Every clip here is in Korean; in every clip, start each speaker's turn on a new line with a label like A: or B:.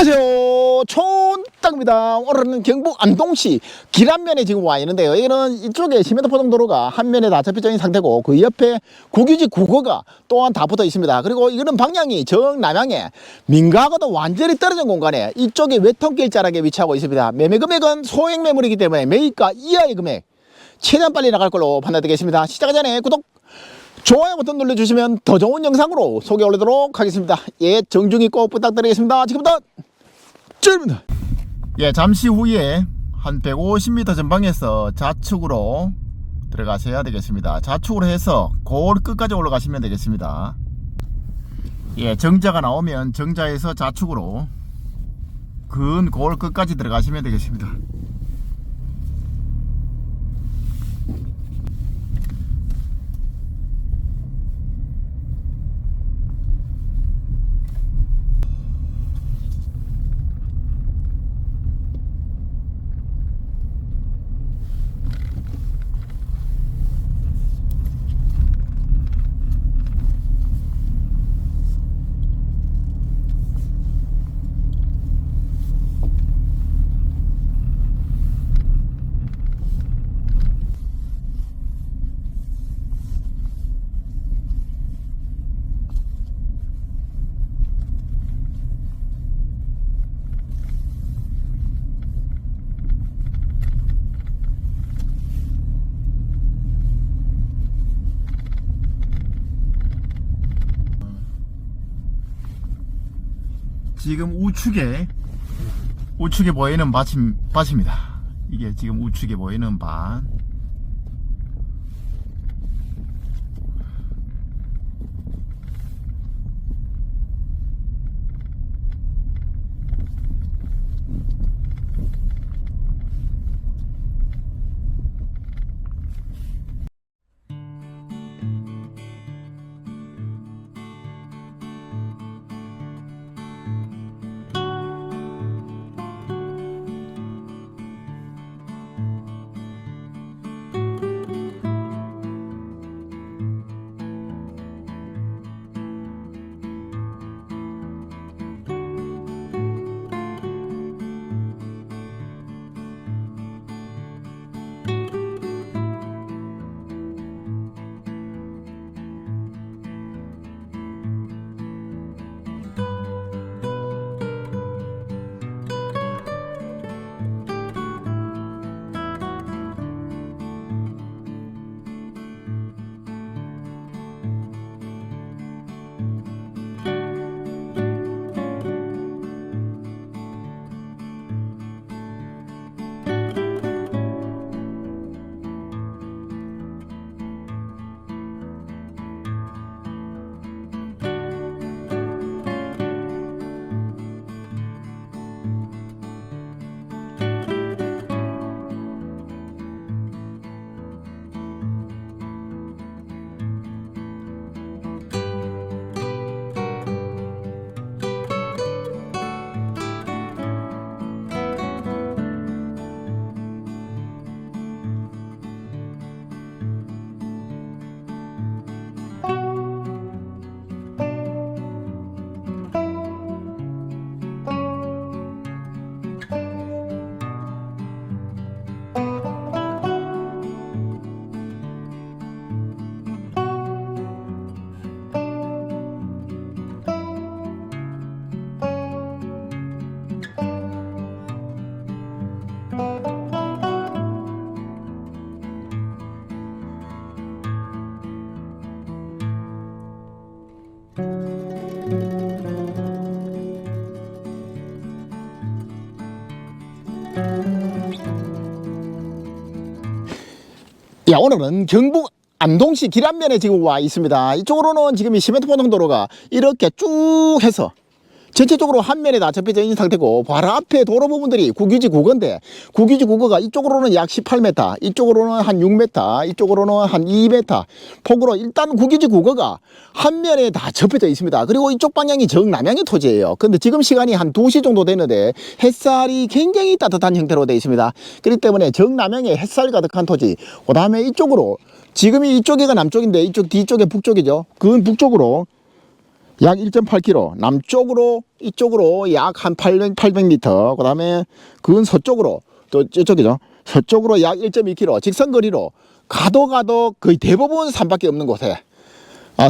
A: 안녕하세요, 촌땅입니다. 오늘은 경북 안동시 길안면에 지금 와 있는데요. 여기는 이쪽에 시멘트 포장도로가 한 면에 다 접혀져 있는 상태고, 그 옆에 국유지 국어가 또한 다 붙어 있습니다. 그리고 이거는 방향이 정남향에 민가하고도 완전히 떨어진 공간에 이쪽에 외통길 자락에 위치하고 있습니다. 매매 금액은 소액 매물이기 때문에 매입가 이하의 금액 최대한 빨리 나갈 걸로 판단되겠습니다. 시작하기 전에 구독, 좋아요 버튼 눌러주시면 더 좋은 영상으로 소개 올리도록 하겠습니다. 예, 정중히 꼭 부탁드리겠습니다. 지금부터 찌릅니다. 예, 잠시 후에 한 150m 전방에서 좌측으로 들어가셔야 되겠습니다. 좌측으로 해서 골 끝까지 올라가시면 되겠습니다. 예, 정자가 나오면 정자에서 좌측으로 근 골 끝까지 들어가시면 되겠습니다. 지금 우측에 보이는 밭입니다. 이게 지금 우측에 보이는 밭. 야, 오늘은 경북 안동시 길안면에 지금 와 있습니다. 이쪽으로는 지금 이 시멘트 포장도로가 이렇게 쭉 해서 전체적으로 한 면에 다 접혀져 있는 상태고, 바로 앞에 도로 부분들이 국유지 국어인데, 국유지 국어가 이쪽으로는 약 18m, 이쪽으로는 한 6m, 이쪽으로는 한 2m 폭으로 일단 국유지 국어가 한 면에 다 접혀져 있습니다. 그리고 이쪽 방향이 정남향의 토지예요. 근데 지금 시간이 한 2시 정도 되는데 햇살이 굉장히 따뜻한 형태로 되어 있습니다. 그렇기 때문에 정남향의 햇살 가득한 토지, 그 다음에 이쪽으로 지금이 이쪽에가 남쪽인데 이쪽 뒤쪽에 북쪽이죠. 그 북쪽으로 약 1.8km, 남쪽으로 이쪽으로 약 한 800m, 그 다음에 그건 서쪽으로 또 이쪽이죠. 서쪽으로 약 1.2km 직선거리로 가도 거의 대부분 산밖에 없는 곳에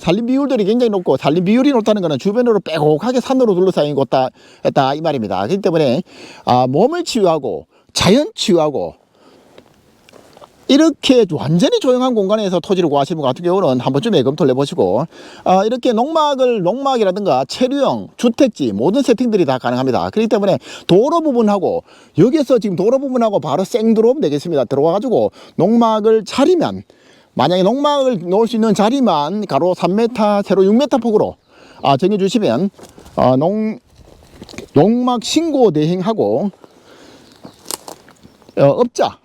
A: 산림 비율들이 굉장히 높고, 산림 비율이 높다는 것은 주변으로 빼곡하게 산으로 둘러싸인 곳다 이 말입니다. 그렇기 때문에 몸을 치유하고 자연 치유하고 이렇게 완전히 조용한 공간에서 토지를 구하시는 것 같은 경우는 한 번쯤 검토를 해보시고, 이렇게 농막이라든가 체류형 주택지 모든 세팅들이 다 가능합니다. 그렇기 때문에 도로 부분하고, 여기에서 지금 도로 부분하고 바로 생들어오면 되겠습니다. 들어와 가지고 농막을 차리면, 만약에 농막을 놓을 수 있는 자리만 가로 3m, 세로 6m 폭으로 정해 주시면 농막 신고 대행하고,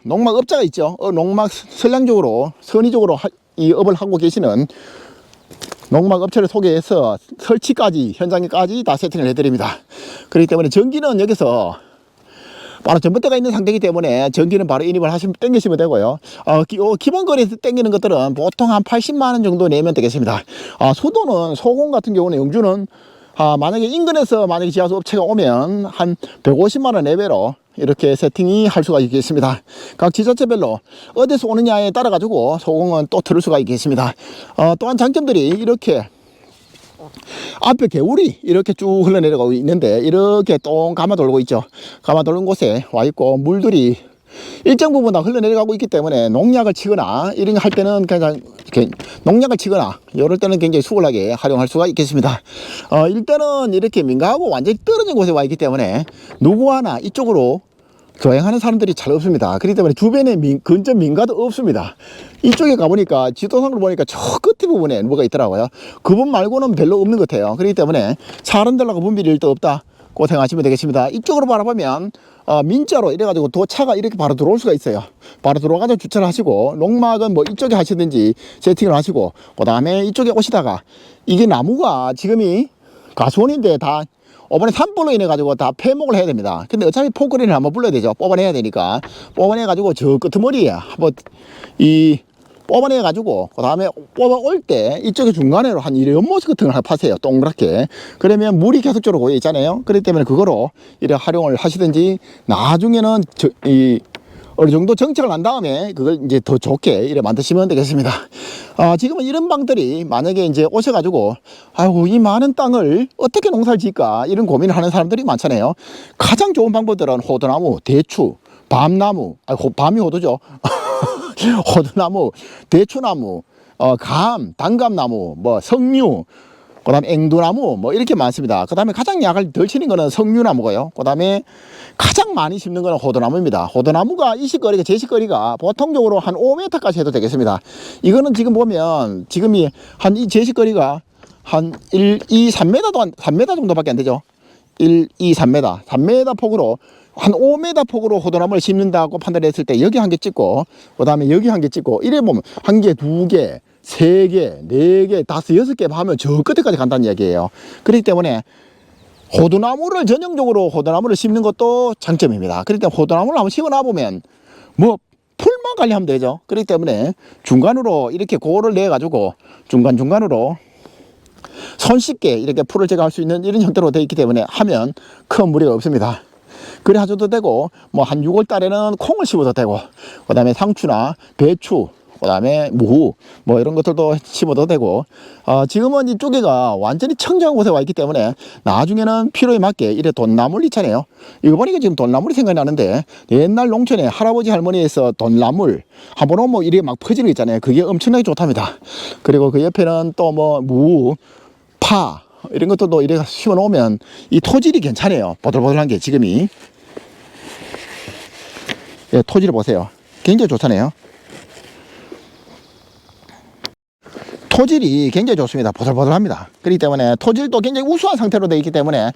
A: 농막 업자가 있죠. 농막 선량적으로 선의적으로 이 업을 하고 계시는 농막 업체를 소개해서 설치까지, 현장까지 다 세팅을 해드립니다. 그렇기 때문에 전기는 여기서 바로 전봇대가 있는 상태이기 때문에 전기는 바로 인입을 땡기시면 되고요. 기본 거리에서 땡기는 것들은 보통 한 80만 원 정도 내면 되겠습니다. 수도는 소공 같은 경우는 영주는 만약에 인근에서 만약에 지하수 업체가 오면 한 150만 원 내외로 이렇게 세팅이 할 수가 있겠습니다. 각 지자체별로 어디서 오느냐에 따라 가지고 소공은 또 들을 수가 있겠습니다. 또한 장점들이 이렇게 앞에 개울이 이렇게 쭉 흘러내려가고 있는데, 이렇게 똥 감아 돌고 있죠. 감아 돌는 곳에 와 있고, 물들이 일정 부분 다 흘러내려가고 있기 때문에 농약을 치거나 이런 거 할 때는 그냥 이렇게 농약을 치거나 이럴 때는 굉장히 수월하게 활용할 수가 있겠습니다. 일단은 이렇게 민가하고 완전히 떨어진 곳에 와 있기 때문에 누구 하나 이쪽으로 교행하는 사람들이 잘 없습니다. 그렇기 때문에 주변에 근접 민가도 없습니다. 이쪽에 가보니까 지도상으로 보니까 저 끝에 부분에 뭐가 있더라고요. 그 부분 말고는 별로 없는 것 같아요. 그렇기 때문에 사람들하고 분비를 일도 없다 고생하시면 되겠습니다. 이쪽으로 바라보면 민자로 이래가지고 차가 이렇게 바로 들어올 수가 있어요. 바로 들어가서 주차를 하시고, 농막은 뭐 이쪽에 하시든지 세팅을 하시고, 그 다음에 이쪽에 오시다가, 이게 나무가 지금이 가수원인데 다 이번에 산불로 인해 가지고 다 폐목을 해야 됩니다. 근데 어차피 포크레인을 한번 불러야 되죠. 뽑아내야 되니까 뽑아내 가지고 저 끄트머리에 한번 뽑아내 가지고, 그 다음에 뽑아올 때 이쪽에 중간에로 한 연못 같은 걸 파세요. 동그랗게. 그러면 물이 계속적으로 고여 있잖아요. 그렇기 때문에 그거로 이렇게 활용을 하시든지, 나중에는 어느 정도 정착을 한 다음에 그걸 이제 더 좋게 이렇게 만드시면 되겠습니다. 지금은 이런 방들이 만약에 이제 오셔가지고, 아이고, 이 많은 땅을 어떻게 농사를 지을까, 이런 고민을 하는 사람들이 많잖아요. 가장 좋은 방법들은 호두나무, 대추, 밤나무, 밤이 호두죠. 호두나무, 대추나무, 감, 단감나무, 석류, 그 다음에 앵두나무, 이렇게 많습니다. 그 다음에 가장 약을 덜 치는 거는 석류나무고요. 그 다음에 가장 많이 심는 거는 호두나무입니다. 호두나무가 이식거리가, 제식거리가 보통적으로 한 5m까지 해도 되겠습니다. 이거는 지금 보면, 지금이 이 제식거리가 한 1, 2, 3m 3m 정도밖에 안 되죠. 1, 2, 3m. 3m 폭으로, 한 5m 폭으로 호두나무를 심는다고 판단했을 때, 여기 한 개 찍고, 그 다음에 여기 한 개 찍고, 이래 보면 한 개, 두 개, 세 개, 네 개, 다섯, 여섯 개 하면 저 끝에까지 간다는 이야기예요. 그렇기 때문에 호두나무를 전형적으로 호두나무를 심는 것도 장점입니다. 그렇기 때문에 호두나무를 한번 심어놔 보면 풀만 관리하면 되죠. 그렇기 때문에 중간으로 이렇게 고를 내 가지고 중간으로 손쉽게 이렇게 풀을 제거할 수 있는 이런 형태로 되어 있기 때문에 하면 큰 무리가 없습니다. 그래 하셔도 되고, 한 6월 달에는 콩을 심어도 되고, 그 다음에 상추나 배추, 그 다음에 무, 이런 것들도 심어도 되고, 지금은 이쪽에가 완전히 청정한 곳에 와 있기 때문에 나중에는 필요에 맞게 이래 돈나물 있잖아요. 이거 보니까 지금 돈나물이 생각나는데, 옛날 농촌에 할아버지 할머니에서 돈나물 한번 오면 이렇게 막 퍼지는 거 있잖아요. 그게 엄청나게 좋답니다. 그리고 그 옆에는 또 무, 파, 이런 것들도 이렇게 심어 놓으면 이 토질이 괜찮아요. 보들보들한 게 지금이. 예, 토질을 보세요. 굉장히 좋잖아요. 토질이 굉장히 좋습니다. 보들보들합니다. 그렇기 때문에 토질도 굉장히 우수한 상태로 되어 있기 때문에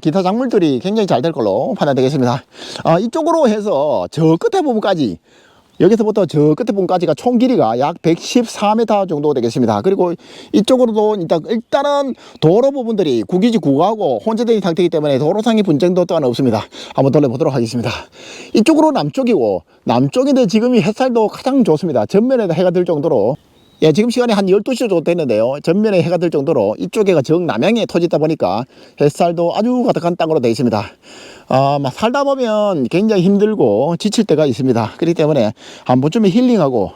A: 기타 작물들이 굉장히 잘 될 걸로 판단되겠습니다. 이쪽으로 해서 저 끝에 부분까지, 여기서부터 저 끝에 부분까지가 총 길이가 약 114m 정도 되겠습니다. 그리고 이쪽으로도 일단은 도로 부분들이 국유지 구가하고 혼재된 상태이기 때문에 도로상의 분쟁도 또한 없습니다. 한번 돌려보도록 하겠습니다. 이쪽으로 남쪽이고, 남쪽인데 지금이 햇살도 가장 좋습니다. 전면에다 해가 들 정도로 예, 지금 시간이 한 12시 정도 됐는데요. 전면에 해가 들 정도로 이쪽에가 정남향에 터지다 보니까 햇살도 아주 가득한 땅으로 되어 있습니다. 막 살다 보면 굉장히 힘들고 지칠 때가 있습니다. 그렇기 때문에 한 번쯤에 힐링하고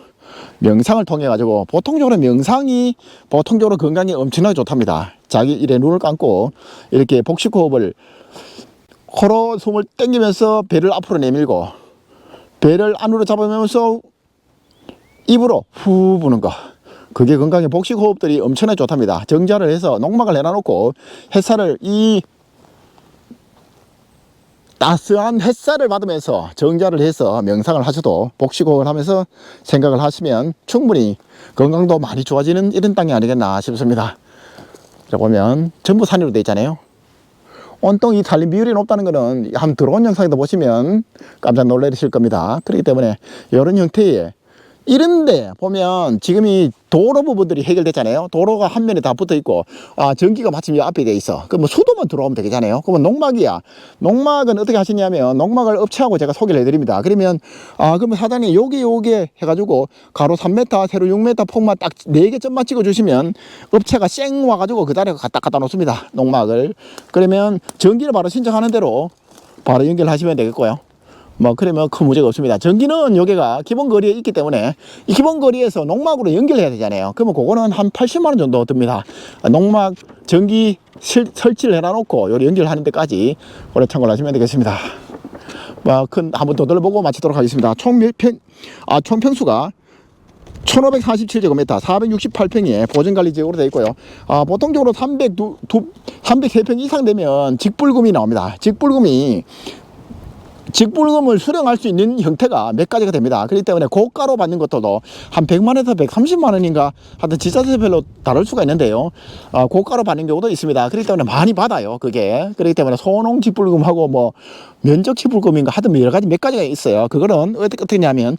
A: 명상을 통해 가지고 보통적으로 명상이 보통적으로 건강에 엄청나게 좋답니다. 자기 일에 눈을 감고 이렇게 복식호흡을 코로 숨을 당기면서 배를 앞으로 내밀고 배를 안으로 잡으면서 입으로 후 부는 거, 그게 건강에 복식호흡들이 엄청나게 좋답니다. 정자를 해서 농막을 해놔놓고 햇살을 이 따스한 햇살을 받으면서 정자를 해서 명상을 하셔도 복식호흡을 하면서 생각을 하시면 충분히 건강도 많이 좋아지는 이런 땅이 아니겠나 싶습니다. 자, 보면 전부 산으로 되어 있잖아요. 온통 이 산림 비율이 높다는 것은 한 드론 영상에도 보시면 깜짝 놀라실 겁니다. 그렇기 때문에 이런 형태의 이런데 보면 지금 이 도로 부분들이 해결됐잖아요. 도로가 한 면에 다 붙어 있고 전기가 마침 이 앞에 돼 있어. 그럼 수도만 들어오면 되겠잖아요. 그러면 농막이야. 농막은 어떻게 하시냐면 농막을 업체하고 제가 소개를 해드립니다. 그러면 그러면 사장님 요게 해가지고 가로 3m 세로 6m 폭만 딱 4개 점만 찍어주시면 업체가 쌩 와가지고 그 자리에 갖다 놓습니다. 농막을. 그러면 전기를 바로 신청하는 대로 바로 연결하시면 되겠고요. 뭐 그러면 큰 문제가 없습니다. 전기는 여기가 기본 거리에 있기 때문에 이 기본 거리에서 농막으로 연결해야 되잖아요. 그러면 그거는 한 80만 원 정도 듭니다. 농막 전기 설치를 해놔놓고 요리 연결하는 데까지 오래 참고를 하시면 되겠습니다. 뭐 큰 한번 더 둘러보고 마치도록 하겠습니다. 총 평수가 1547제곱미터 468평에 보전관리지역으로 되어 있고요. 보통적으로 303평 이상 되면 직불금이 나옵니다. 직불금을 수령할 수 있는 형태가 몇 가지가 됩니다. 그렇기 때문에 고가로 받는 것도 한 100만원에서 130만 원인가 하여튼 지자체별로 다를 수가 있는데요. 고가로 받는 경우도 있습니다. 그렇기 때문에 많이 받아요. 그게. 그렇기 때문에 소농 직불금하고 뭐 면적 직불금인가 하여튼 여러 가지 몇 가지가 있어요. 그거는 어떻게냐면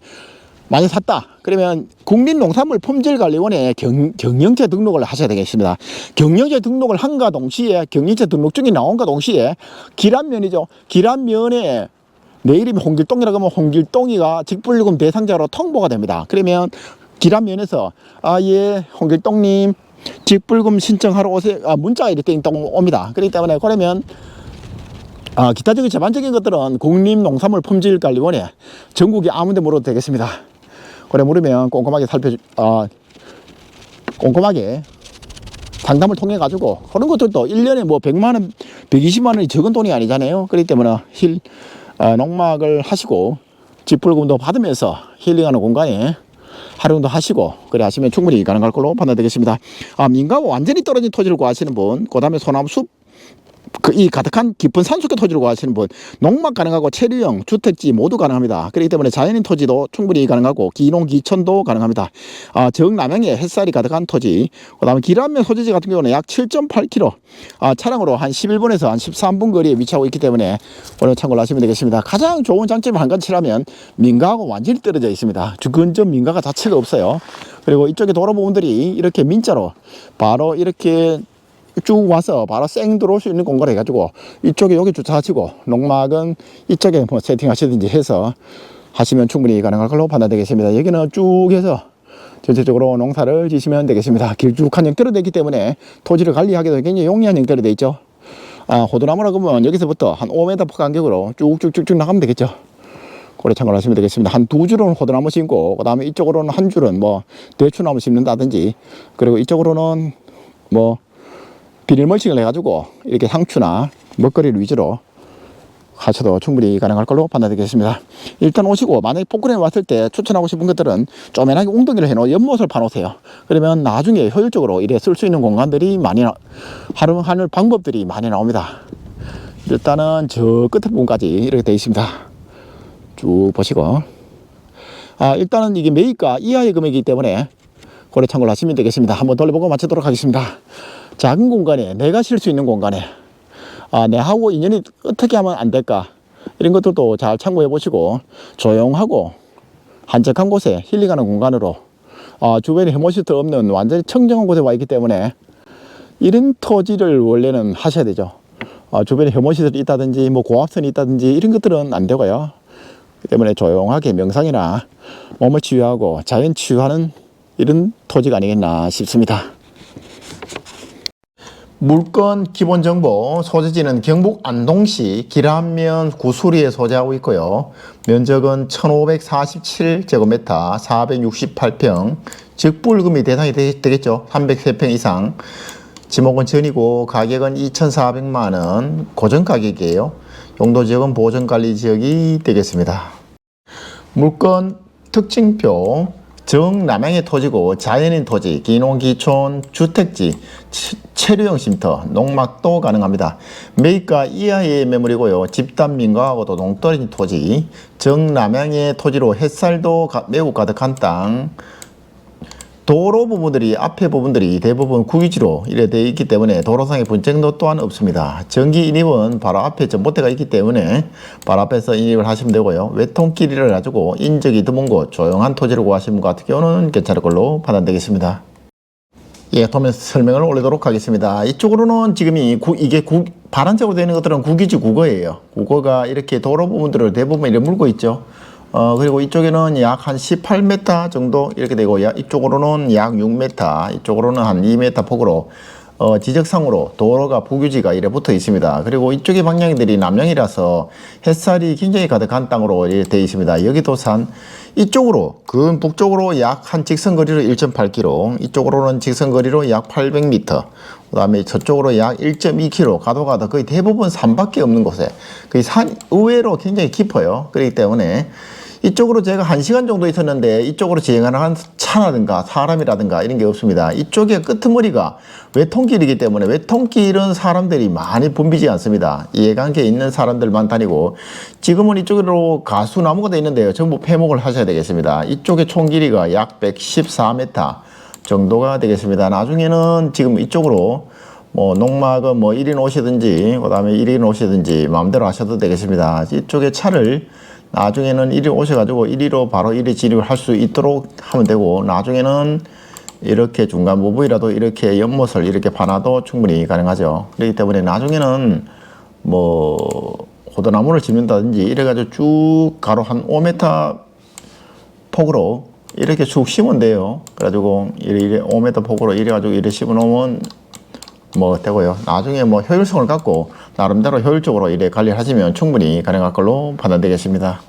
A: 많이 샀다 그러면 국민농산물품질관리원에 경영체 등록을 하셔야 되겠습니다. 경영체 등록을 한가 동시에 경영체 등록증이 나온가 동시에 기란면이죠. 기란면에 내 이름이 홍길동이라고 하면 홍길동이가 직불금 대상자로 통보가 됩니다. 그러면 기란면에서 예 홍길동님 직불금 신청하러 오세요. 문자가 이렇게 띵 옵니다. 그렇기 때문에 그러면 기타적인 제반적인 것들은 국립농산물품질관리원에 전국에 아무데 물어도 되겠습니다. 그래 물으면 꼼꼼하게 꼼꼼하게 상담을 통해 가지고 그런 것들도 1년에 뭐 100만원 120만원이 적은 돈이 아니잖아요. 그렇기 때문에 농막을 하시고 직불금도 받으면서 힐링하는 공간에 활용도 하시고 그래 하시면 충분히 가능할 걸로 판단되겠습니다. 민가와 완전히 떨어진 토지를 구하시는 분, 그 다음에 소나무 숲 이 가득한 깊은 산속의 토지를 구하시는 분, 농막 가능하고 체류형 주택지 모두 가능합니다. 그렇기 때문에 자연인 토지도 충분히 가능하고 기농 기촌도 가능합니다. 정남향에 햇살이 가득한 토지, 그 다음에 기란면 소재지 같은 경우는 약 7.8km 차량으로 한 11분에서 한 13분 거리에 위치하고 있기 때문에 오늘 참고를 하시면 되겠습니다. 가장 좋은 장점이 한 가지라면 민가하고 완전히 떨어져 있습니다. 주근점 민가가 자체가 없어요. 그리고 이쪽에 도로 부분들이 이렇게 민자로 바로 이렇게 쭉 와서 바로 쌩 들어올 수 있는 공간을 해가지고 이쪽에 여기 주차하시고 농막은 이쪽에 뭐 세팅하시든지 해서 하시면 충분히 가능할 걸로 판단되겠습니다. 여기는 쭉 해서 전체적으로 농사를 지시면 되겠습니다. 길쭉한 형태로 되기 때문에 토지를 관리하기도 굉장히 용이한 형태로 되어 있죠. 호두나무라고 하면 여기서부터 한 5m 폭 간격으로 쭉쭉쭉쭉 나가면 되겠죠. 그래 참고를 하시면 되겠습니다. 한 2줄은 호두나무 심고 그 다음에 이쪽으로는 한 줄은 뭐 대추나무 심는다든지 그리고 이쪽으로는 뭐 비닐 멀칭을 해가지고 이렇게 상추나 먹거리를 위주로 하셔도 충분히 가능할 걸로 판단되겠습니다. 일단 오시고 만약에 폭군에 왔을 때 추천하고 싶은 것들은 쪼매나게 웅덩이를 해놓은 연못을 파놓으세요. 그러면 나중에 효율적으로 이래 쓸 수 있는 공간들이 많이 활용하는 방법들이 많이 나옵니다. 일단은 저 끝에 부분까지 이렇게 되어 있습니다. 쭉 보시고 일단은 이게 매입가 이하의 금액이기 때문에 고려 참고를 하시면 되겠습니다. 한번 돌려보고 마치도록 하겠습니다. 작은 공간에 내가 쉴 수 있는 공간에 내하고 인연이 어떻게 하면 안 될까 이런 것들도 잘 참고해 보시고 조용하고 한적한 곳에 힐링하는 공간으로 주변에 혐오시설 없는 완전히 청정한 곳에 와 있기 때문에 이런 토지를 원래는 하셔야 되죠. 주변에 혐오시설이 있다든지 뭐 고압선이 있다든지 이런 것들은 안 되고요. 그 때문에 조용하게 명상이나 몸을 치유하고 자연 치유하는 이런 토지가 아니겠나 싶습니다. 물건 기본 정보, 소재지는 경북 안동시 기란면 구수리에 소재하고 있고요. 면적은 1547제곱미터, 468평, 적불금이 대상이 되겠죠. 303평 이상. 지목은 전이고 가격은 2,400만원 고정 가격이에요. 용도지역은 보전관리지역이 되겠습니다. 물건 특징표, 정남향의 토지고 자연인 토지, 기농기촌, 주택지, 체류형 쉼터, 농막도 가능합니다. 매입가 이하의 매물이고요. 집단 민가하고도 동떨어진 토지, 정남향의 토지로 햇살도 매우 가득한 땅, 도로 부분들이 앞에 부분들이 대부분 국유지로 이래 되어 있기 때문에 도로상의 분쟁도 또한 없습니다. 전기 인입은 바로 앞에 전봇대가 있기 때문에 바로 앞에서 인입을 하시면 되고요. 외통길이를 가지고 인적이 드문 곳 조용한 토지를 구하시는 것 같은 경우는 괜찮을 걸로 판단되겠습니다. 예, 도면 설명을 올리도록 하겠습니다. 이쪽으로는 지금 이게 파란색으로 되어 있는 것들은 국유지 국어예요. 국어가 이렇게 도로 부분들을 대부분 이렇게 물고 있죠. 그리고 이쪽에는 약 한 18m 정도 이렇게 되고, 이쪽으로는 약 6m, 이쪽으로는 한 2m 폭으로, 지적상으로 도로가 부규지가 이래 붙어 있습니다. 그리고 이쪽의 방향들이 남향이라서 햇살이 굉장히 가득한 땅으로 이렇게 되어 있습니다. 여기도 산, 이쪽으로, 북쪽으로 약 한 직선거리로 1.8km, 이쪽으로는 직선거리로 약 800m, 그 다음에 저쪽으로 약 1.2km 가도가다 거의 대부분 산밖에 없는 곳에, 거의 산 의외로 굉장히 깊어요. 그렇기 때문에 이쪽으로 제가 1시간 정도 있었는데 이쪽으로 지나가는 차라든가 사람이라든가 이런 게 없습니다. 이쪽에 끄트머리가 외통길이기 때문에 외통길은 사람들이 많이 붐비지 않습니다. 이해관계에 있는 사람들만 다니고, 지금은 이쪽으로 가수나무가 되어 있는데요. 전부 폐목을 하셔야 되겠습니다. 이쪽의 총 길이가 약 114m 정도가 되겠습니다. 나중에는 지금 이쪽으로 뭐 농막은 뭐 1인 오시든지 그 다음에 1인 오시든지 마음대로 하셔도 되겠습니다. 이쪽에 차를 나중에는 1위 오셔가지고 1위로 바로 1위 진입을 할 수 있도록 하면 되고, 나중에는 이렇게 중간 부분이라도 이렇게 연못을 이렇게 파놔도 충분히 가능하죠. 그렇기 때문에 나중에는 뭐 호두나무를 심는다든지 이래가지고 쭉 가로 한 5m 폭으로 이렇게 쭉 심으면 돼요. 그래가지고 이래 5m 폭으로 이래가지고 이래 심어 놓으면 뭐 되고요. 나중에 뭐 효율성을 갖고 나름대로 효율적으로 이래 관리하시면 충분히 가능할 걸로 판단되겠습니다.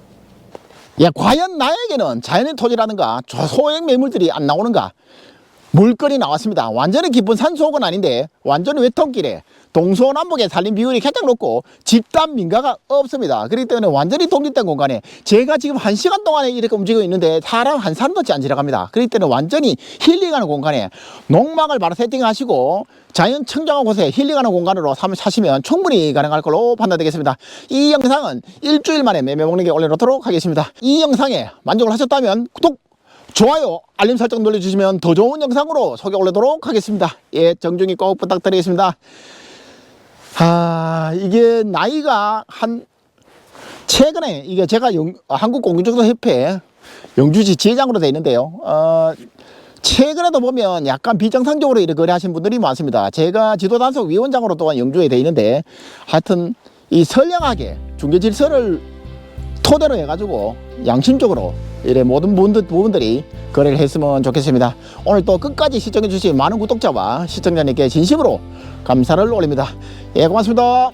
A: 예, 과연 나에게는 자연의 토지라든가 소액 매물들이 안 나오는가? 물건이 나왔습니다. 완전히 깊은 산속은 아닌데 완전히 외통길에 동서남북의 산림 비율이 가장 높고 집단 민가가 없습니다. 그렇기 때문에 완전히 독립된 공간에 제가 지금 1시간 동안에 이렇게 움직이고 있는데 사람 한 사람도 안 지나갑니다. 그렇기 때문에 완전히 힐링하는 공간에 농막을 바로 세팅하시고 자연 청정한 곳에 힐링하는 공간으로 사시면 충분히 가능할 걸로 판단되겠습니다. 이 영상은 일주일 만에 매매 목록에 올려놓도록 하겠습니다. 이 영상에 만족을 하셨다면 구독, 좋아요, 알림 설정 눌러주시면 더 좋은 영상으로 소개 올리도록 하겠습니다. 예, 정중히 꼭 부탁드리겠습니다. 이게 나이가 최근에 이게 제가 한국공인중개사협회 영주시 지회장으로 되어 있는데요. 최근에도 보면 약간 비정상적으로 이렇게 거래하신 분들이 많습니다. 제가 지도단속 위원장으로 또한 영주에 되어 있는데, 하여튼 이 선량하게 중개질서를 토대로 해가지고 양심적으로 이래 모든 부분들이 거래를 했으면 좋겠습니다. 오늘 또 끝까지 시청해 주신 많은 구독자와 시청자님께 진심으로 감사를 올립니다. 예, 고맙습니다.